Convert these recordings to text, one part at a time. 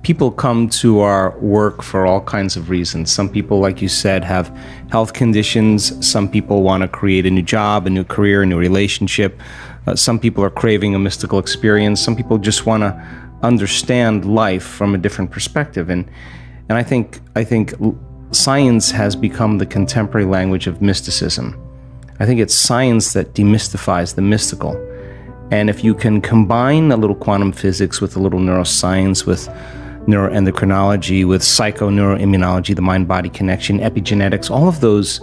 people come to our work for all kinds of reasons. Some people, like you said, have health conditions. Some people want to create a new job, a new career, a new relationship. Some people are craving a mystical experience. Some people just want to understand life from a different perspective. And I think science has become the contemporary language of mysticism. I think it's science that demystifies the mystical. And if you can combine a little quantum physics with a little neuroscience, with neuroendocrinology, with psychoneuroimmunology, the mind-body connection, epigenetics, all of those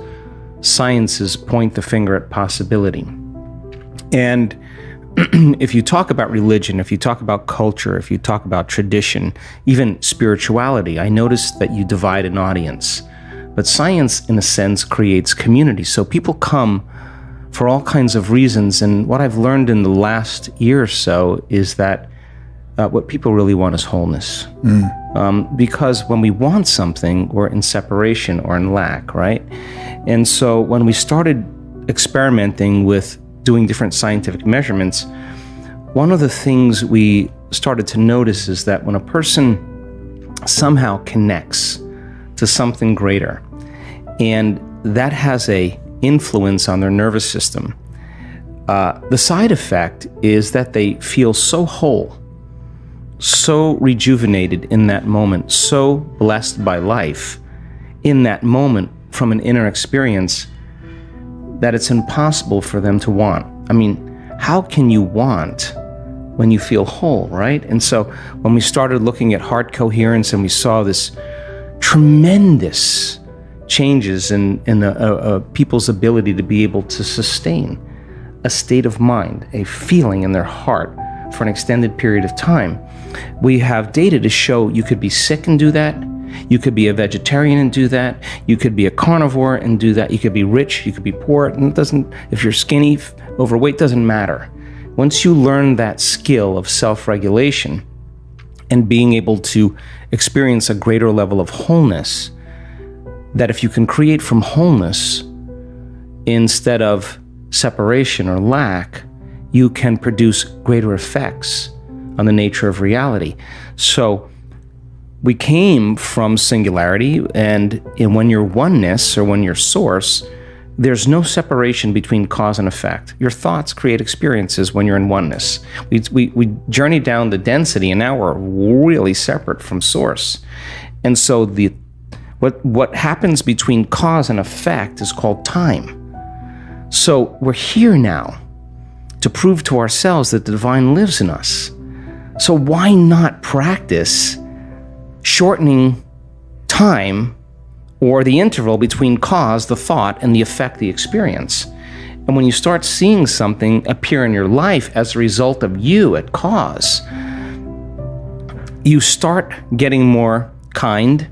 sciences point the finger at possibility. And if you talk about religion, if you talk about culture, if you talk about tradition, even spirituality, I notice that you divide an audience. But science, in a sense, creates community. So people come for all kinds of reasons. And what I've learned in the last year or so is that what people really want is wholeness. Because when we want something, we're in separation or in lack, right? And so when we started experimenting with doing different scientific measurements, one of the things we started to notice is that when a person somehow connects to something greater, and that has a influence on their nervous system, the side effect is that they feel so whole, so rejuvenated in that moment, so blessed by life in that moment from an inner experience, that it's impossible for them to want. I mean, how can you want when you feel whole, right? And so when we started looking at heart coherence and we saw this tremendous changes in people's ability to be able to sustain a state of mind, a feeling in their heart for an extended period of time, we have data to show you could be sick and do that. You could be a vegetarian and do that. You could be a carnivore and do that. You could be rich, you could be poor. And it doesn't, if you're skinny, overweight, doesn't matter. Once you learn that skill of self-regulation and being able to experience a greater level of wholeness, that if you can create from wholeness instead of separation or lack, you can produce greater effects on the nature of reality. So we came from singularity, and when you're oneness or when you're source, there's no separation between cause and effect. Your thoughts create experiences when you're in oneness. We journey down the density, and now we're really separate from source. And so what happens between cause and effect is called time. So we're here now to prove to ourselves that the divine lives in us. So why not practice shortening time or the interval between cause, the thought, and the effect, the experience? And when you start seeing something appear in your life as a result of you at cause, you start getting more kind,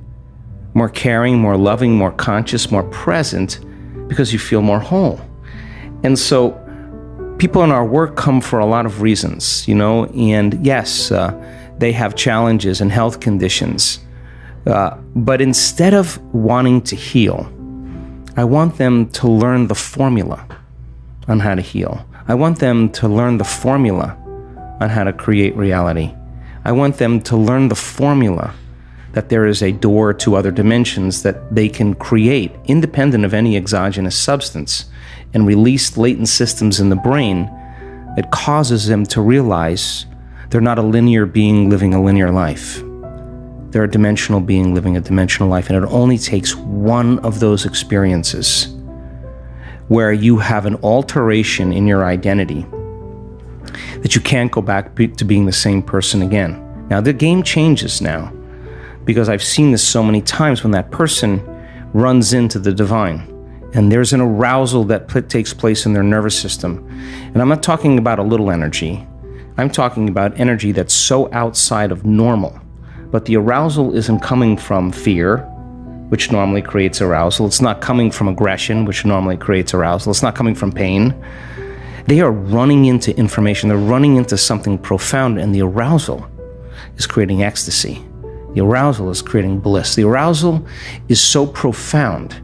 more caring, more loving, more conscious, more present, because you feel more whole. And so people in our work come for a lot of reasons, and yes, they have challenges and health conditions. But instead of wanting to heal, I want them to learn the formula on how to heal. I want them to learn the formula on how to create reality. I want them to learn the formula that there is a door to other dimensions that they can create independent of any exogenous substance and release latent systems in the brain that causes them to realize they're not a linear being living a linear life. They're a dimensional being living a dimensional life, and it only takes one of those experiences where you have an alteration in your identity that you can't go back to being the same person again. Now, the game changes now, because I've seen this so many times when that person runs into the divine, and there's an arousal that takes place in their nervous system. And I'm not talking about a little energy. I'm talking about energy that's so outside of normal. But the arousal isn't coming from fear, which normally creates arousal. It's not coming from aggression, which normally creates arousal. It's not coming from pain. They are running into information. They're running into something profound, and the arousal is creating ecstasy. The arousal is creating bliss. The arousal is so profound.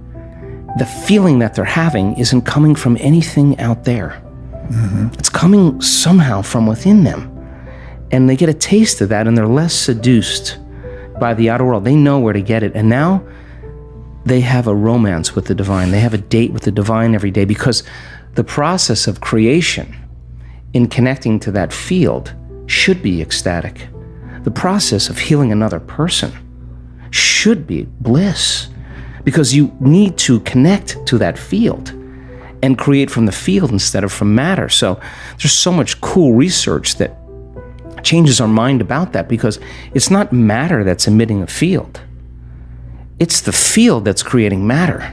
The feeling that they're having isn't coming from anything out there. It's coming somehow from within them. And they get a taste of that, and they're less seduced by the outer world. They know where to get it. And now they have a romance with the divine. They have a date with the divine every day, because the process of creation in connecting to that field should be ecstatic. The process of healing another person should be bliss, because you need to connect to that field and create from the field instead of from matter. So there's so much cool research that changes our mind about that, because it's not matter that's emitting a field. It's the field that's creating matter.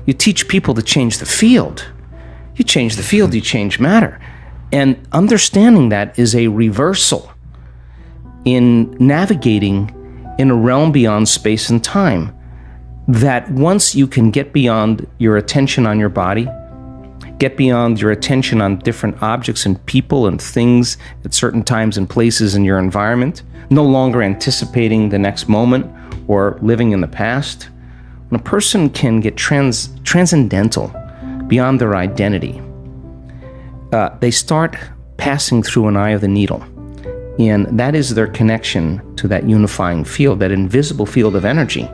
You teach people to change the field. You change the field, you change matter. And understanding that is a reversal in navigating in a realm beyond space and time, that once you can get beyond your attention on your body, get beyond your attention on different objects and people and things at certain times and places in your environment, no longer anticipating the next moment or living in the past, when a person can get transcendental beyond their identity, they start passing through an eye of the needle. And that is their connection to that unifying field, that invisible field of energy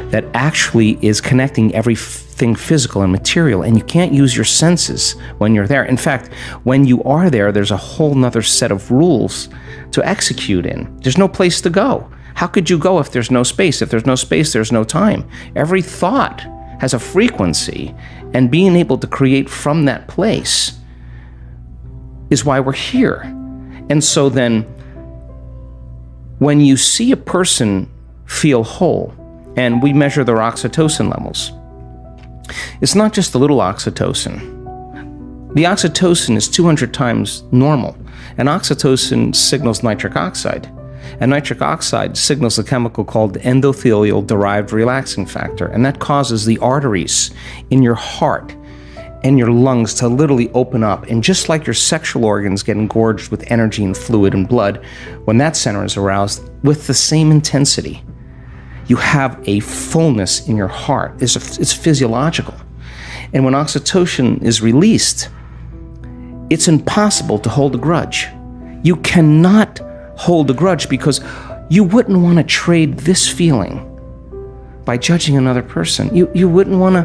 that actually is connecting everything physical and material. And you can't use your senses when you're there. In fact, when you are there, there's a whole nother set of rules to execute in. There's no place to go. How could you go if there's no space? If there's no space, there's no time. Every thought has a frequency, and being able to create from that place is why we're here. And so then, when you see a person feel whole, and we measure their oxytocin levels, it's not just a little oxytocin. The oxytocin is 200 times normal, and oxytocin signals nitric oxide. And nitric oxide signals a chemical called endothelial-derived relaxing factor, and that causes the arteries in your heart and your lungs to literally open up. And just like your sexual organs get engorged with energy and fluid and blood, when that center is aroused, with the same intensity, you have a fullness in your heart. It's physiological. And when oxytocin is released, it's impossible to hold a grudge. You cannot hold a grudge, because you wouldn't want to trade this feeling by judging another person. You wouldn't want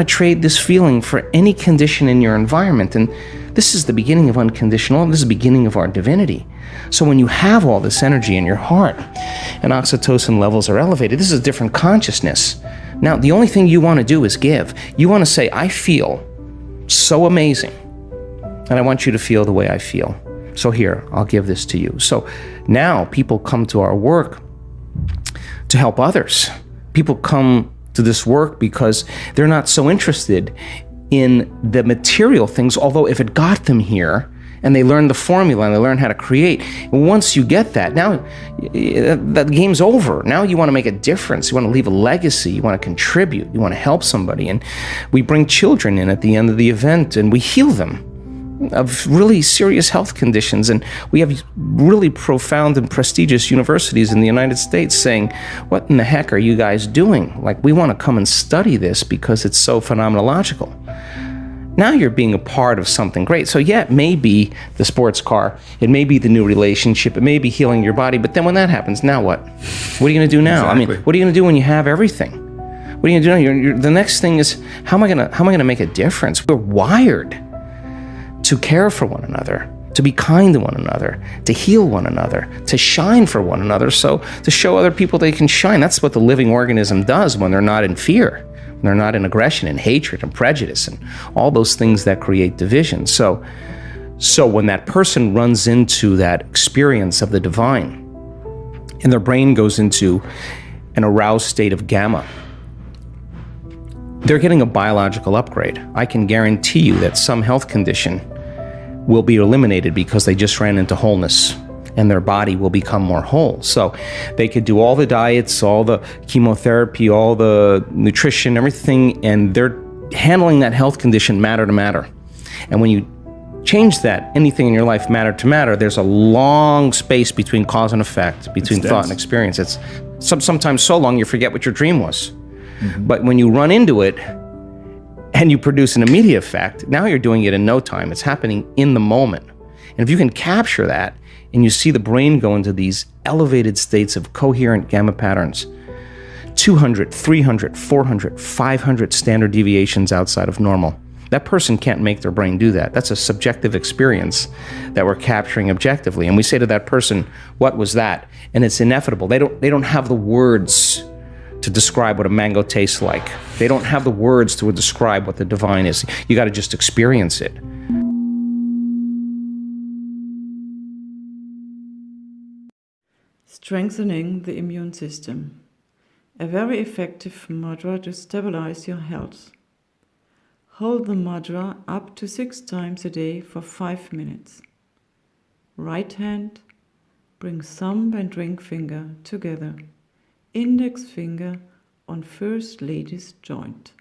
to trade this feeling for any condition in your environment. And this is the beginning of unconditional love. This is the beginning of our divinity. So when you have all this energy in your heart and oxytocin levels are elevated, this is a different consciousness. Now, the only thing you want to do is give. You want to say, I feel so amazing, and I want you to feel the way I feel. So here, I'll give this to you. So now people come to our work to help others. People come to this work because they're not so interested in the material things, although if it got them here and they learn the formula and they learn how to create, once you get that, now that game's over. Now you want to make a difference. You want to leave a legacy. You want to contribute. You want to help somebody. And we bring children in at the end of the event and we heal them of really serious health conditions. And we have really profound and prestigious universities in the United States saying, what in the heck are you guys doing? Like, we want to come and study this because it's so phenomenological. Now you're being a part of something great. So yeah, it may be the sports car, it may be the new relationship, it may be healing your body, but then when that happens, now what? What are you going to do now? Exactly. I mean, what are you going to do when you have everything? What are you going to do now? The next thing is, how am I going to make a difference? We're wired to care for one another, to be kind to one another, to heal one another, to shine for one another, so to show other people they can shine. That's what the living organism does when they're not in fear, when they're not in aggression and hatred and prejudice and all those things that create division. So when that person runs into that experience of the divine and their brain goes into an aroused state of gamma, they're getting a biological upgrade. I can guarantee you that some health condition will be eliminated because they just ran into wholeness and their body will become more whole. So they could do all the diets, all the chemotherapy, all the nutrition, everything, and they're handling that health condition matter to matter. And when you change that, anything in your life matter to matter, there's a long space between cause and effect, between thought and experience. It's sometimes so long you forget what your dream was. Mm-hmm. But when you run into it and you produce an immediate effect, now you're doing it in no time. It's happening in the moment. And if you can capture that and you see the brain go into these elevated states of coherent gamma patterns. 200, 300, 400, 500 standard deviations outside of normal. That person can't make their brain do that. That's a subjective experience that we're capturing objectively. And we say to that person, what was that? And it's ineffable. They don't have the words to describe what a mango tastes like. They don't have the words to describe what the divine is. You got to just experience it. Strengthening the immune system. A very effective mudra to stabilize your health. Hold the mudra up to 6 times a day for 5 minutes. Right hand, bring thumb and ring finger together. Index finger on First Lady's joint.